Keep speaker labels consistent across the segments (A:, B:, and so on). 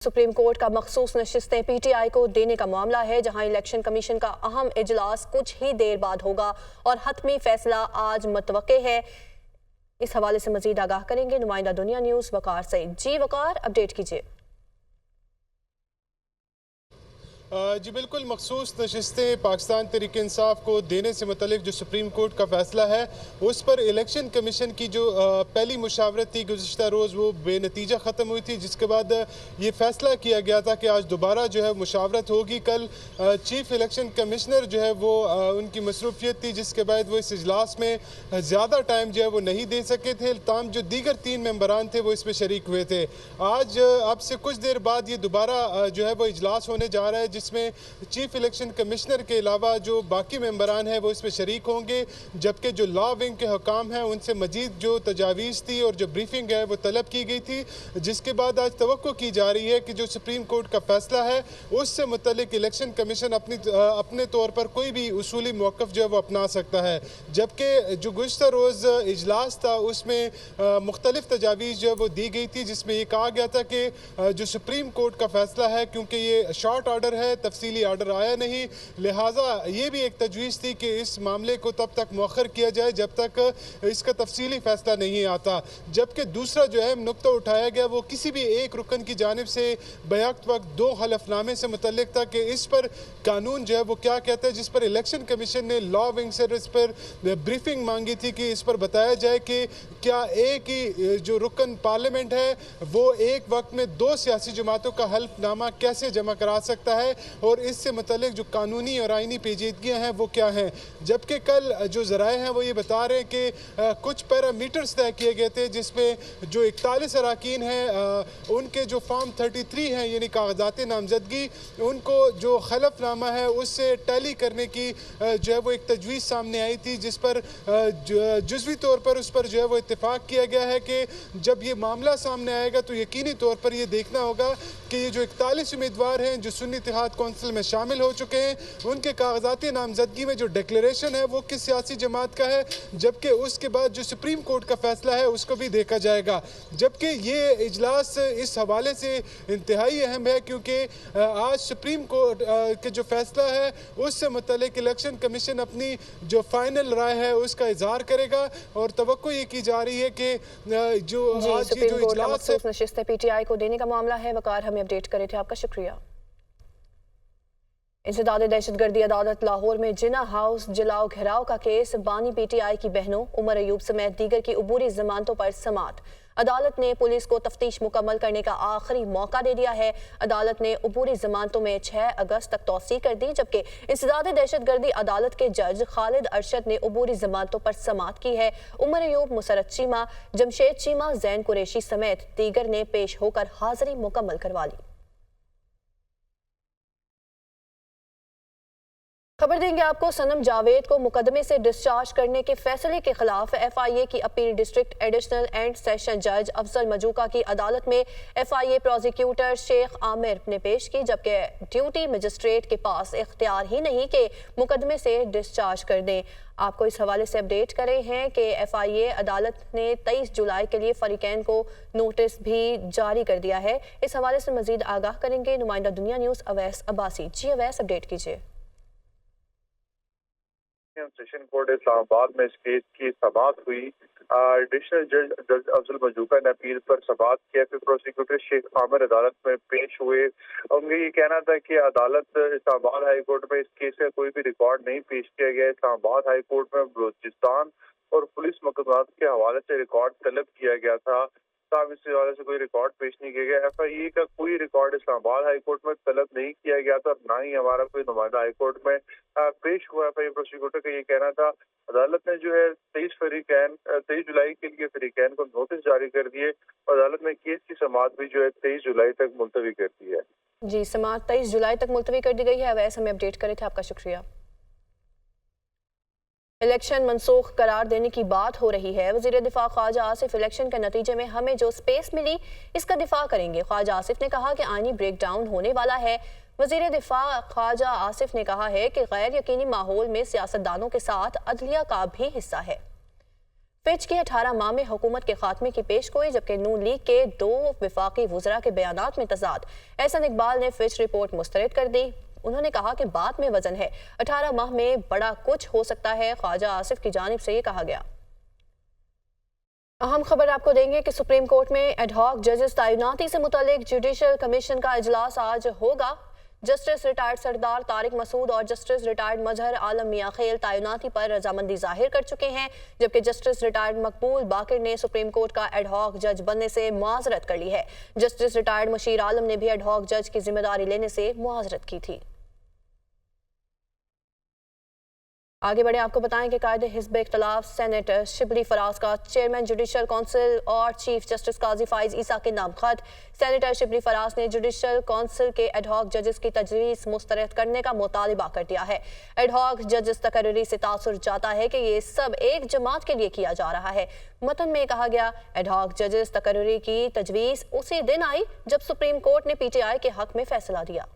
A: Supreme court का मखसूस नशिस्तें PTI को देने का मामला है, जहां इलेक्शन कमीशन का अहम इजलास कुछ ही देर बाद होगा और हतमी फैसला आज मुतवक्के है। इस हवाले से मजीद आगाह करेंगे नुमाइंदा दुनिया न्यूज़ वकार सईद। जी वकार, अपडेट कीजिए।
B: जी बिल्कुल, मखसूस नशिस्तें पाकिस्तान तहरीक इंसाफ को देने से मुतल्लिक जो सुप्रीम कोर्ट का फैसला है उस पर इलेक्शन कमीशन की जो पहली मुशावरत थी गुज़िश्ता रोज़ वो बेनतीजा ख़त्म हुई थी, जिसके बाद ये फैसला किया गया था कि आज दोबारा जो है मुशावरत होगी। कल चीफ इलेक्शन कमिश्नर जो है वो उनकी मसरूफियत थी, जिसके बाद वो इस इजलास में ज़्यादा टाइम जो है वो नहीं दे सके थे। ताम जो दीगर 3 मेंबरान थे वो इसमें शरीक हुए थे। आज अब से कुछ देर बाद ये दोबारा जो है वो इजलास होने जा रहा है, जिसमें चीफ इलेक्शन कमिश्नर के अलावा जो बाकी मेंबरान हैं वो इसमें शरीक होंगे, जबकि जो लॉ विंग के हुकाम हैं उनसे मजीद जो तजावीज़ थी और जो ब्रीफिंग है वो तलब की गई थी, जिसके बाद आज तवक्को की जा रही है कि जो सुप्रीम कोर्ट का फैसला है उससे मुतल्लिक इलेक्शन कमीशन अपने तौर पर कोई भी उसूली मौक़िफ़ जो है वो अपना सकता है। जबकि जो गुज़िश्ता रोज़ इजलास था उसमें मुख्तलिफ तजावीज़ जो है वो दी गई थी, जिसमें ये कहा गया था कि जो सुप्रीम कोर्ट का फैसला है, क्योंकि ये शॉर्ट ऑर्डर है, तफसीली ऑर्डर आया नहीं, लिहाजा ये भी एक तजवीज़ थी कि इस मामले को तब तक मौखर किया जाए जब तक इसका तफसीली फैसला नहीं आता। जबकि दूसरा जो अहम नुक्ता उठाया गया वो किसी भी एक रुकन की जानिब से बैक वक्त 2 हलफनामे से मुतल्लिक था कि इस पर कानून जो है वो क्या कहता है, जिस पर इलेक्शन कमीशन ने लॉ विंग से इस पर ब्रीफिंग मांगी थी कि इस पर बताया जाए कि क्या एक ही जो रुकन पार्लियामेंट है वो एक वक्त में 2 सियासी जमातों का हल्फनामा कैसे जमा करा सकता है और इससे मुतल्लिक जो कानूनी और आइनी पेचीदगियाँ हैं वो क्या हैं। जबकि कल जो ज़राए हैं वो ये बता रहे हैं कि कुछ पैरामीटर्स तय किए गए थे, जिसमें जो 41 अरकान हैं उनके जो फॉर्म 33 हैं यानी कागजात नामजदगी, उनको जो खलफनामा है उससे टैली करने की जो है वो एक तजवीज़ सामने आई थी, जिस पर जुज़वी तौर पर उस पर जो है वो इत्तेफाक किया गया है कि जब ये मामला सामने आएगा तो यकीनी तौर पर ये देखना होगा कि ये जो 41 उम्मीदवार हैं जो सुन्नी इत्तेहाद कौंसिल में शामिल हो चुके हैं, उनके कागजाती नामजदगी में जो डिक्लेरेशन है वो किस सियासी जमात का है, जबकि उसके बाद जो सुप्रीम कोर्ट का फैसला है उसको भी देखा जाएगा। जबकि ये इजलास इस हवाले से इंतहाई अहम है क्योंकि आज सुप्रीम कोर्ट के जो फैसला है उससे मुतल्लिक इलेक्शन कमीशन अपनी जो फाइनल राय है उसका इजहार करेगा और तवक्को ये की जा रही है कि जो आज ये जो इजलास है
A: पीटीआई को देने का मामला है। वकार हमें अपडेट करे थे, आपका शुक्रिया। इंसदाद दहशतगर्दी अदालत लाहौर में जिना हाउस जलाओ घेराव का केस, बानी पीटीआई की बहनों उमर अयूब समेत दीगर की उबूरी जमानतों पर समात। अदालत ने पुलिस को तफ्तीश मुकम्मल करने का आखिरी मौका दे दिया है। अदालत ने उबूरी जमानतों में 6 अगस्त तक तौसी कर दी, जबकि इंसदाद दहशतगर्दी अदालत के जज खालिद अरशद ने उबूरी जमानतों पर समात की है। उमर अयूब, मुसरत चीमा, जमशेद चीमा, जैन कुरैशी समेत दीगर ने पेश होकर हाजिरी मुकम्मल करवा ली। खबर देंगे आपको, सनम जावेद को मुकदमे से डिस्चार्ज करने के फैसले के खिलाफ एफआईए की appeal district additional and session जज अफजल मजूका की अदालत में एफआईए प्रोसिक्यूटर शेख आमिर ने पेश की, जबकि ड्यूटी मजिस्ट्रेट के पास इख्तियार ही नहीं कि मुकदमे से डिस्चार्ज कर दें। आपको इस हवाले से अपडेट करें हैं कि एफआईए अदालत ने 23 जुलाई के लिए फरीकैन को नोटिस भी जारी कर दिया है। इस हवाले से मजीद आगाह करेंगे नुमाइंदा दुनिया न्यूज़ अवैस अब्बासी। जी अवैस, अपडेट कीजिए।
C: सेशन कोर्ट इस्लामाबाद में इस केस की समाअत हुई। एडिशनल जज अफजल मजूका ने अपील पर समाअत किया। फिर प्रोसिक्यूटर शेख आमिर अदालत में पेश हुए। उनका ये कहना था कि अदालत इस्लामाबाद हाई कोर्ट में इस केस का कोई भी रिकॉर्ड नहीं पेश किया गया। इस्लामाबाद हाई कोर्ट में बलूचिस्तान और पुलिस मुकदमात के हवाले से रिकॉर्ड तलब किया गया था, तब इस हवाले से कोई रिकॉर्ड पेश नहीं किया गया। एफआईए का कोई रिकॉर्ड इस्लामाबाद हाई कोर्ट में तलब नहीं किया गया था और ना ही हमारा कोई नुमाइंदा हाई कोर्ट में पेश हुआ। एफआईए प्रोसिक्यूटर का ये कहना था। अदालत ने जो है 23 जुलाई के लिए फरीकैन को नोटिस जारी कर दिए और अदालत ने केस की समाअत भी जो है 23 जुलाई तक मुलतवी कर दी है।
A: जी, समाअत 23 जुलाई तक मुलतवी कर दी गई है। अवैस, हमें अपडेट करे थे, आपका शुक्रिया। इलेक्शन मनसूख करार देने की बात हो रही है। वज़ीर दिफा ख्वाजा आसिफ इलेक्शन के नतीजे में हमें जो स्पेस मिली इसका दिफा करेंगे। ख्वाजा आसिफ ने कहा कि आईनी ब्रेक डाउन होने वाला है। वज़ीर दिफा ख्वाजा आसिफ ने कहा है कि गैर यकीनी माहौल में सियासतदानों के साथ अदलिया का भी हिस्सा है। फिच की 18 माह में हुकूमत के खात्मे की पेशगोई, जबकि नून लीग के 2 वफाकी वज़रा के बयानात में तजाद। एहसन इकबाल ने फिच रिपोर्ट मुस्तरद कर दी। उन्होंने कहा कि बात में वजन है, 18 माह में बड़ा कुछ हो सकता है। ख्वाजा आसिफ की जानिब से ये कहा गया। अहम खबर आपको देंगे कि सुप्रीम कोर्ट में एडहॉक जजेस तैनाती से मुतालिक जुडिशल कमीशन का इजलास आज होगा। जस्टिस रिटायर्ड सरदार तारिक मसूद और जस्टिस रिटायर्ड मजहर आलम मियां खेल तैनाती पर रजामंदी जाहिर कर चुके हैं, जबकि जस्टिस रिटायर्ड मकबूल बाकिर ने सुप्रीम कोर्ट का एडहॉक जज बनने से मुआजरत कर ली है। जस्टिस रिटायर्ड मशीर आलम ने भी एडहॉक जज की जिम्मेदारी लेने से मुआजरत की थी। आगे बढ़े, आपको बताएं कि कायदे हिज़्ब इख्तिलाफ सेनेटर शिबली फराज का चेयरमैन जुडिशल काउंसिल और चीफ जस्टिस काजी फाइज ईसा के नाम खत। सेनेटर शिबली फराज ने जुडिशल काउंसिल के एडहॉक जजेस की तजवीज़ मुस्तरद करने का मुतालिबा कर दिया है। एडहॉक जजेस तकर्री से तासुर जाता है कि ये सब एक जमात के लिए किया जा रहा है। मतन में कहा गया, एडहॉक जजेस तकर्री की तजवीज़ उसी दिन आई जब सुप्रीम कोर्ट ने PTI के हक में फैसला दिया।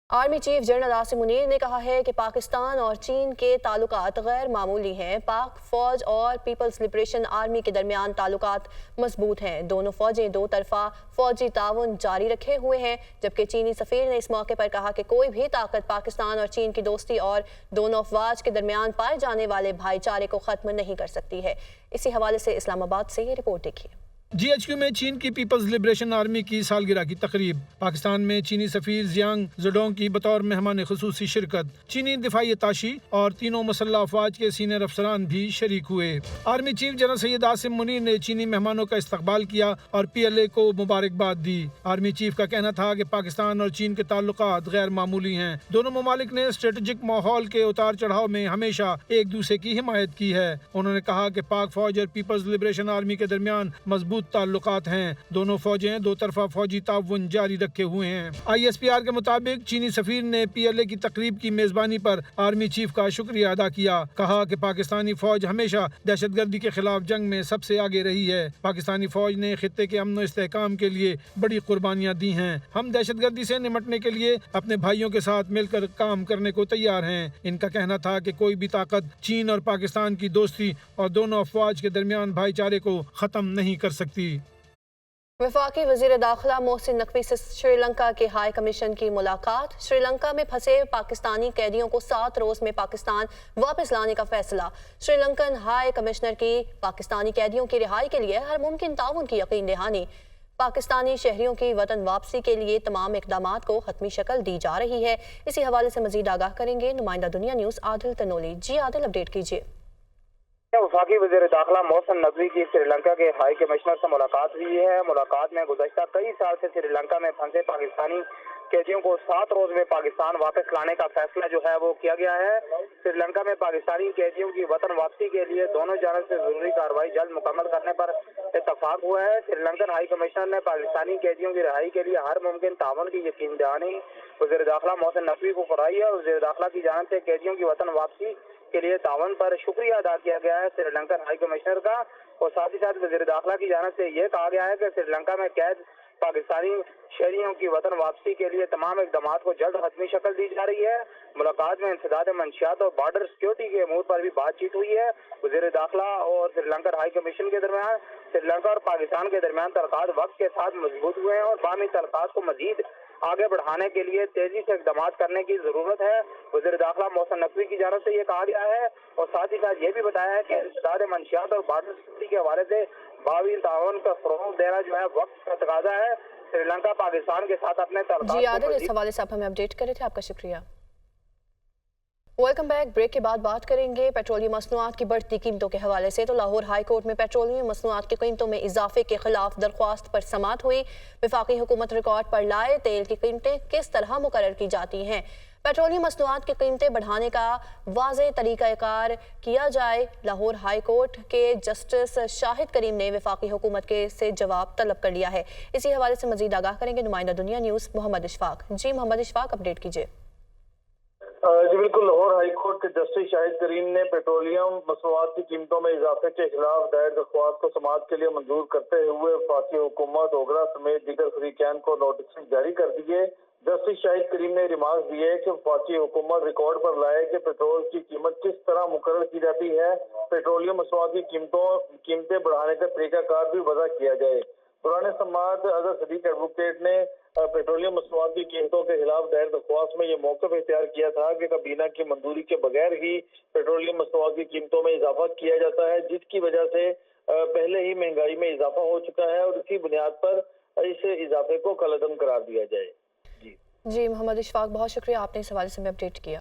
A: Army chief general Asim Munir ने कहा है कि पाकिस्तान और चीन के ताल्लुकात गैर मामूली हैं। पाक फौज और पीपल्स लिबरेशन आर्मी के दरमियान ताल्लुकात मजबूत हैं। दोनों फौजें दो तरफा फौजी ताउन जारी रखे हुए हैं, जबकि चीनी सफीर ने इस मौके पर कहा कि कोई भी ताकत पाकिस्तान और चीन की दोस्ती और दोनों अफवाज के दरमियान पाए जाने वाले भाईचारे को ख़त्म नहीं कर सकती है। इसी हवाले से इस्लामाबाद से ये रिपोर्ट देखिए।
D: GHQ में चीन की पीपल्स लिबरेशन आर्मी की सालगिरह की तकरीब। पाकिस्तान में चीनी सफीर जियांग ज़ेडोंग की बतौर मेहमान खुसूसी शिरकत। चीनी दिफाई ताशी और तीनों मसल्ह अफवाज के सीनियर अफसरान भी शरीक हुए। Army chief general Syed Asim Munir ने चीनी मेहमानों का इस्तकबाल किया और PLA को मुबारकबाद दी। आर्मी चीफ का कहना था कि पाकिस्तान और चीन के ताल्लुकात गैर मामूली हैं। दोनों ममालिक ने स्ट्रेटेजिक माहौल के उतार चढ़ाव में हमेशा एक दूसरे की हिमायत की है। उन्होंने कहा कि पाक फौज और पीपल्स लिबरेशन आर्मी के दरमियान मजबूत ताल्लुकात हैं। दोनों फौजें दो तरफा फौजी ताउन जारी रखे हुए हैं। ISPR के मुताबिक चीनी सफीर ने PLA की तकरीब की मेजबानी पर आर्मी चीफ का शुक्रिया अदा किया। कहा कि पाकिस्तानी फौज हमेशा दहशतगर्दी के खिलाफ जंग में सबसे आगे रही है। पाकिस्तानी फौज ने खित्ते के अमन इस्तेहकाम के लिए बड़ी कुर्बानियां दी हैं। हम दहशतगर्दी से निमटने के लिए अपने भाइयों के साथ मिलकर काम करने को तैयार हैं। इनका कहना था कि कोई भी ताकत चीन और पाकिस्तान की दोस्ती और दोनों अफवाज के दरमियान भाईचारे को ख़त्म नहीं कर सकती।
A: वफाकी वज़ीर दाखिला मोहसिन नकवी से श्रीलंका के हाई कमीशन की मुलाकात। श्रीलंका में फंसे पाकिस्तानी कैदियों को 7 रोज़ में पाकिस्तान वापस लाने का फैसला। श्रीलंकन हाई कमिश्नर की पाकिस्तानी कैदियों की रिहाई के लिए हर मुमकिन ताउन की यकीन दहानी। पाकिस्तानी शहरियों की वतन वापसी के लिए तमाम इकदामात को हतमी शक्ल दी जा रही है। इसी हवाले से मजीद आगाह करेंगे नुमाइंदा दुनिया न्यूज़ आदिल तनोली। जी आदिल, अपडेट कीजिए।
E: वफाकी वज़ीर दाखिला मोहसिन नकवी की श्रीलंका के हाई कमिश्नर से मुलाकात हुई है। मुलाकात में गुज़श्ता कई साल से श्रीलंका में फंसे पाकिस्तानी कैदियों को 7 रोज में पाकिस्तान वापस लाने का फैसला जो है वो किया गया है। श्रीलंका में पाकिस्तानी कैदियों की वतन वापसी के लिए दोनों जानिब से जरूरी कार्रवाई जल्द मुकम्मल करने पर इत्तफाक हुआ है। श्रीलंकन हाई कमिश्नर ने पाकिस्तानी कैदियों की रिहाई के लिए हर मुमकिन ताउन की यकीन दहानी वज़ीर दाखिला मोहसिन नकवी को कराई है। वज़ीर दाखिला की जानिब से कैदियों की वतन वापसी के लिए ताउन पर शुक्रिया अदा किया गया है श्रीलंकन हाई कमिश्नर का। और साथ ही साथ वज़ीर दाखिला की जानिब से ये कहा गया है कि श्रीलंका में कैद पाकिस्तानी शहरियों की वतन वापसी के लिए तमाम इकदामात को जल्द हतमी शक्ल दी जा रही है। मुलाकात में इंसदाद मंशियात और बॉर्डर सिक्योरिटी के अमूर पर भी बातचीत हुई है। वज़ीर दाखिला और श्रीलंकन हाई कमीशन के दरमियान श्रीलंका और पाकिस्तान के दरमियान तल्लुकात वक्त के साथ मजबूत हुए हैं और बाहमी तल्लुकात को मजीद आगे बढ़ाने के लिए तेजी से इकदाम करने की जरूरत है। वज़ीर दाखिला मोहसिन नकवी की जानिब से ये कहा गया है और साथ ही साथ ये भी बताया है कि इंसदाद मंशियात और बॉर्डर सिक्योरिटी के हवाले से बावी ताउन का फरोग देना जो है वक्त का तकाजा है। श्रीलंका पाकिस्तान के साथ अपने
A: जी आदिल, इस हवाले से आप हमें अपडेट करे थे, आपका शुक्रिया। Welcome back. ब्रेक के बाद बात करेंगे पेट्रोलियम मसनूआत की बढ़ती कीमतों के हवाले से। तो लाहौर हाई कोर्ट में पेट्रोलियम मसनूआत की कीमतों में इजाफे के खिलाफ दरख्वास्त पर समाअत हुई। वफाकी हुकूमत रिकॉर्ड पर लाए तेल की कीमतें किस तरह मुकर्रर की जाती हैं, पेट्रोलियम मसनूआत की कीमतें बढ़ाने का वाज़ेह तरीक़ाकार किया जाए। लाहौर हाई कोर्ट के जस्टिस शाहिद करीम ने वफाकी हुकूमत के से जवाब तलब कर लिया है। इसी हवाले से मजीद आगाह करेंगे नुमाइंदा दुनिया न्यूज़ मोहम्मद इशफाक। जी मोहम्मद इशफाक, अपडेट कीजिए।
F: جی بالکل، لاہور ہائی کورٹ کے جسٹس شاہد کریم نے پیٹرولیم مصنوعات کی قیمتوں میں اضافے کے خلاف دائر درخواست کو سماعت کے لیے منظور کرتے ہوئے وفاقی حکومت اوگرا سمیت دیگر فریقین کو نوٹس جاری کر دیے۔ جسٹس شاہد کریم نے ریمارکس دیے کہ وفاقی حکومت ریکارڈ پر لائے کہ پیٹرول کی قیمت کس طرح مقرر کی جاتی ہے، پیٹرولیم مصنوعات کی قیمتیں بڑھانے کا طریقہ کار بھی وضع کیا جائے۔ دوران سماعت اظہر صدیق ایڈوکیٹ نے پیٹرولیم مصنوعات کی قیمتوں کے خلاف دائر درخواست میں یہ موقف اختیار کیا تھا کہ کابینہ کی منظوری کے بغیر ہی پیٹرولیم مصنوعات کی قیمتوں میں اضافہ کیا جاتا ہے، جس کی وجہ سے پہلے ہی مہنگائی میں اضافہ ہو چکا ہے، اور اسی بنیاد پر اس اضافے کو کالعدم قرار دیا جائے۔
A: جی محمد اشفاق، بہت شکریہ، آپ نے اس حوالے سے ہمیں اپڈیٹ کیا۔